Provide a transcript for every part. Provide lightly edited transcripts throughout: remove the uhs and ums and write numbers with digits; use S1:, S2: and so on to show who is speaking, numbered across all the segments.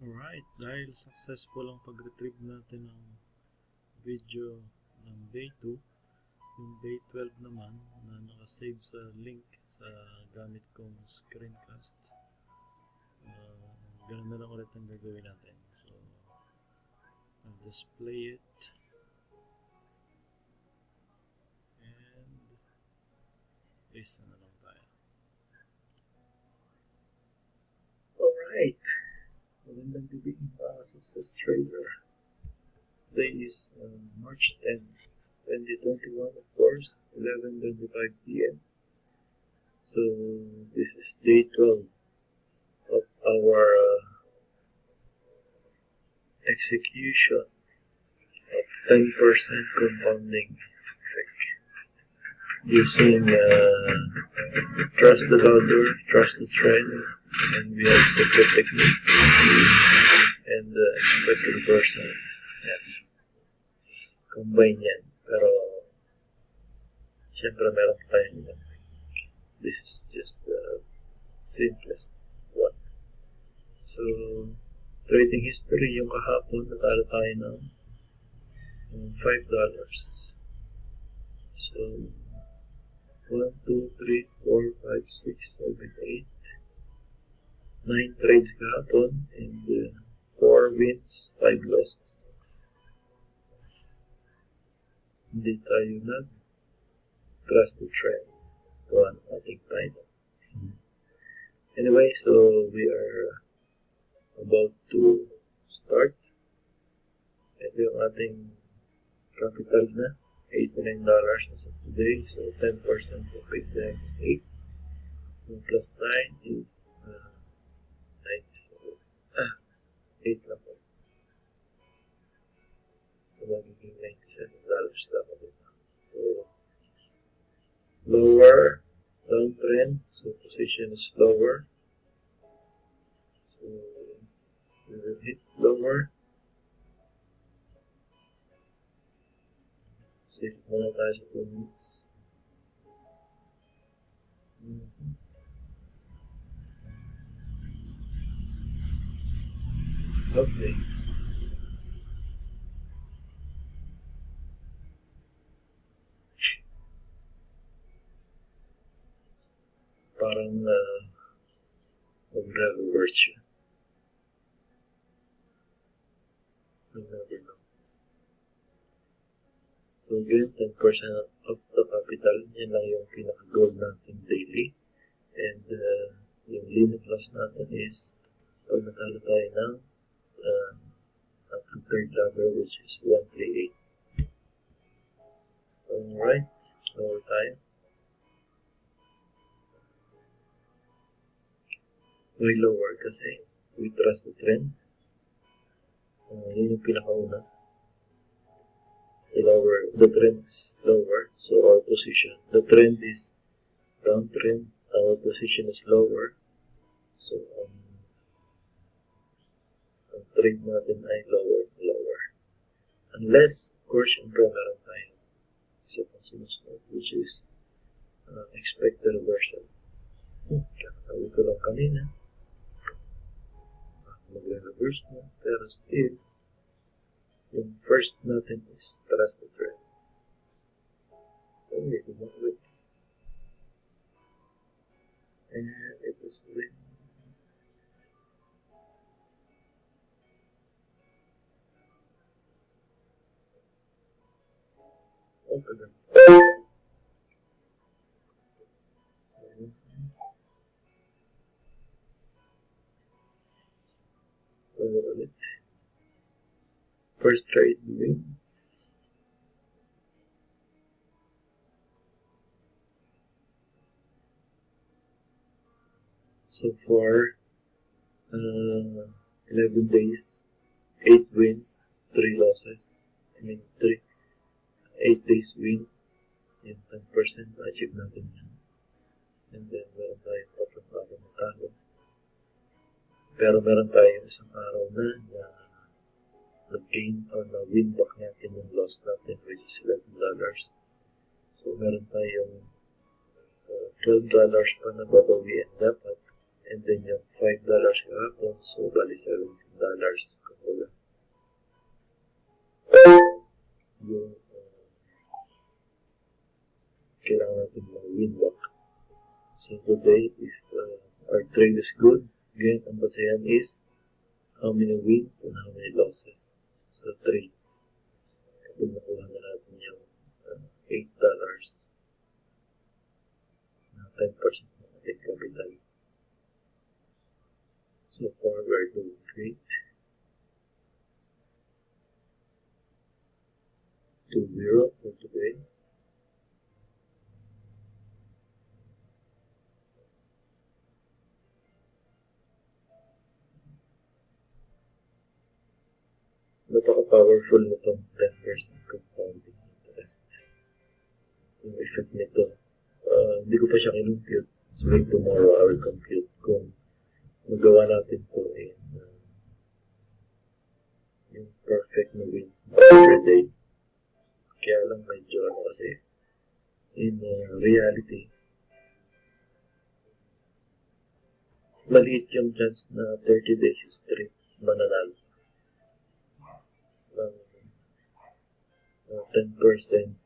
S1: Alright, dahil successful ang pag-retrieve natin ng video ng day 2, yung day 12 naman na nakasave sa link sa gamit kong screencast, ganun na lang ulit ang gagawin natin. So, I'll just play it and listen na lang tayo. Alright, magandang gabi para sa Success Trader. Today is March 10, 2021, of course, 11:25 p.m. So this is day 12 of our execution of 10% compounding effect using trust the ladder, trust the trend, and we have secret technique and expect reversal. Yan. Combine yan. Pero syempre meron tayong this is just the simplest one. So trading history, yung kahapon natalo tayo ng $5. So 1, 2, 3, 4, 5, 6, 7, 8, 9 trades kahapon and 4 wins, 5 losses. Hindi tayo nag-trust the trend. Ito ang ating title. Anyway, so we are about to start. Ito yung ating capital na $89 as of today. So 10% of 89 is 8. So plus 9 is 97. 8 lang po. So magiging $97 dapat ito. So lower downtrend. So position is lower. So we will hit lower. Save muna tayo sa 2 minutes. Okay. Parang mag-reverse siya. You never know. So again, 10% of the capital, yan lang yung pinaka-goal natin daily. And yung limit loss natin is pag natalo tayo ng ang third ladder, which is 138. Alright, lower tayo. Way lower kasi we trust the trend. Yun yung pinakauna. The trend is lower, so our position, the trend is downtrend, our position is lower, so ang trade natin ay lower, unless, of course, syempre meron tayo isa pang sinusunod, which is expect the reversal. Sabi ko lang kanina, magre-reverse na, pero still yung first natin is trust the trend. Okay, kumawit. And it is win. Okay then. Ulit. First trade wins. So far, 11 days, 8 wins, 3 losses. 8 days win, yung 10% achieve natin yan. And then meron tayo tatlong araw na talo. Pero meron tayo isang araw na nag-gain or na-win back natin yung loss natin, which is $11. So meron tayong $12 pa na babawian dapat, And then yung $5 kahapon, so bali $17 kumbaga. Yung kailangan natin mag-win back. So today, if our trade is good, again, ang basayan is how many wins and how many losses sa trades. Kapag nakuha na natin yung $8 na 10% ng ating capital. So far, we're doing great. 2-0 for today. Napaka-powerful nitong 10% compounding interest. Yung effect nito, hindi ko pa siya kinumpute. So tomorrow I will compute kung magawa natin to in yung perfect na wins every day. Kaya lang medyo kasi in reality, maliit yung chance na 30 days straight mananalo. 10%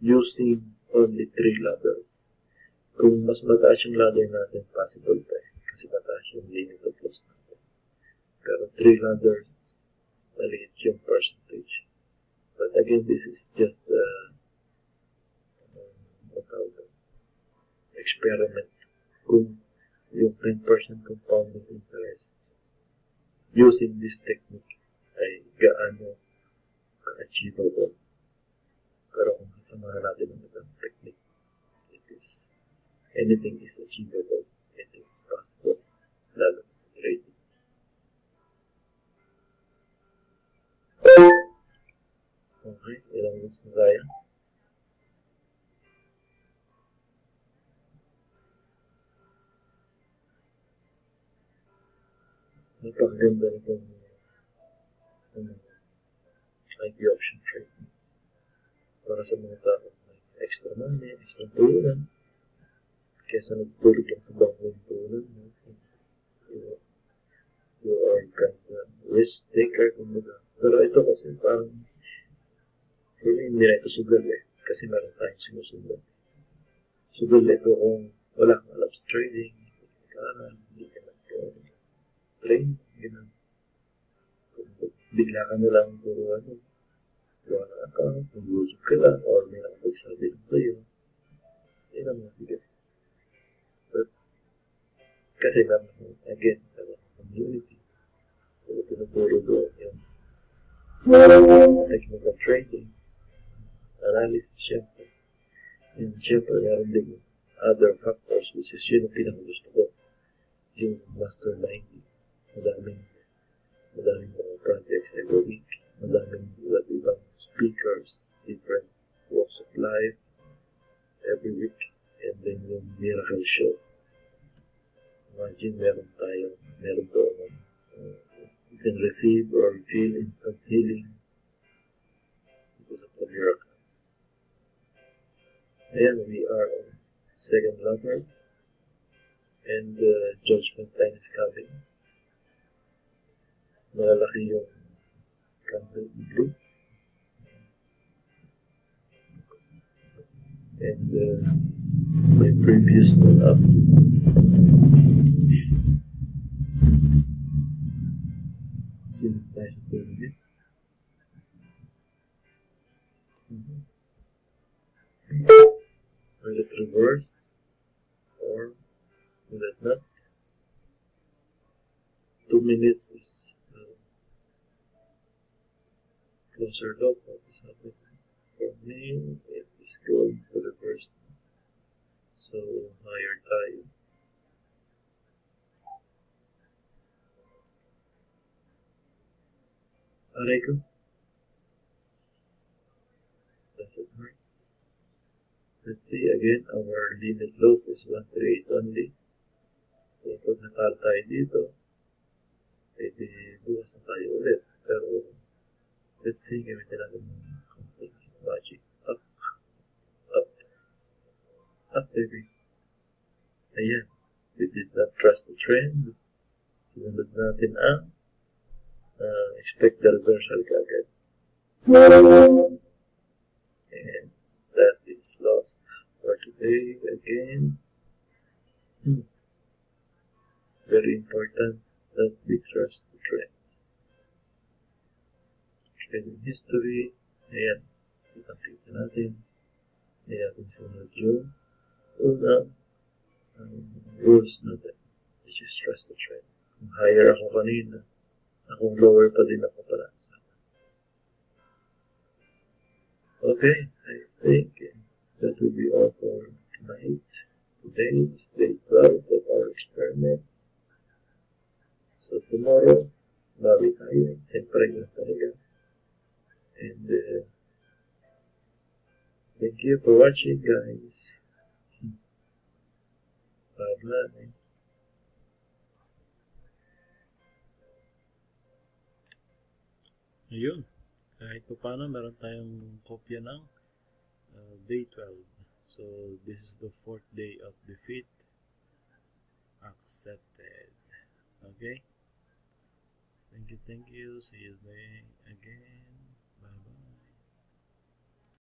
S1: using only 3 ladders. Kung mas mataas yung ladder natin, possible pa kasi mataas yung limit of loss natin. Pero 3 ladders, maliit yung percentage. But again, this is just experiment. Kung yung 10% compounding interest using this technique ay gaano ka-achievable. Pero kung kasamahan natin ang itong technique, anything is achievable, anything is possible, lalo sa trading. Okay, ilang minutes na tayo? Napakaganda nitong IP option trading. Para sa mga tao may extra money, extra puhunan, kesa nagtulog lang sa bangko yung puhunan mo. You are kind of risk taker, kumbaga. Pero ito kasi parang hindi na ito sugal kasi meron tayong sinusunod. Sugal ito kung wala kang alam sa trading, hindi ka nag-train, gano'n. Kung bigla ka na lang puro gawa ng account, mag-usap ka lang, or may nakapagsabi lang sa'yo. Yun ang mabigat. But, kasi naman, again, community. So, tinuturo doon yung technical trading, analysis, syempre. And syempre, meron din other factors, which is yun ang pinakagusto ko. Yung masterminding. Madaming mga projects every week. Madaming iba't ibang speakers, different walks of life every week. And then yung miracle show. Imagine meron doon you can receive or feel instant healing because of the miracles. And we are on second level, and judgment time is coming. Malalaki yung candle blue, and my previous one up. Tayo sa 2 minutes. Will it reverse or will it not? 2 minutes is closer look what is happening. For me, it is going to reverse. So higher tayo. Aray ko. Does it hurt? Let's see again, our limit loss is 138 only. So pag natalo tayo dito, pwede bukas na tayo ulit. Pero let's see, gamitin natin ng counting magic. Up, up, up baby. Ayan, we did not trust the trend. Sinunod natin ang expect the reversal kagad. And that is lost for today again. Very important that we trust the trend. Trading history, ayan, kita natin. Ayan natin sunod yung unang rules natin, which is trust the trend. Kung higher ako kanina, akong lower pa din ako pala. Okay, I think that will be all for tonight. Today is day 12 of our experiment. So tomorrow, bawi tayo. Siyempre na talaga. And thank you for watching, guys. Bye-bye.
S2: Ayun. Kahit pa paano, meron tayong kopya ng day 12. So, this is the 4th day of defeat. Accepted. Okay? Thank you. See you again. Bye-bye.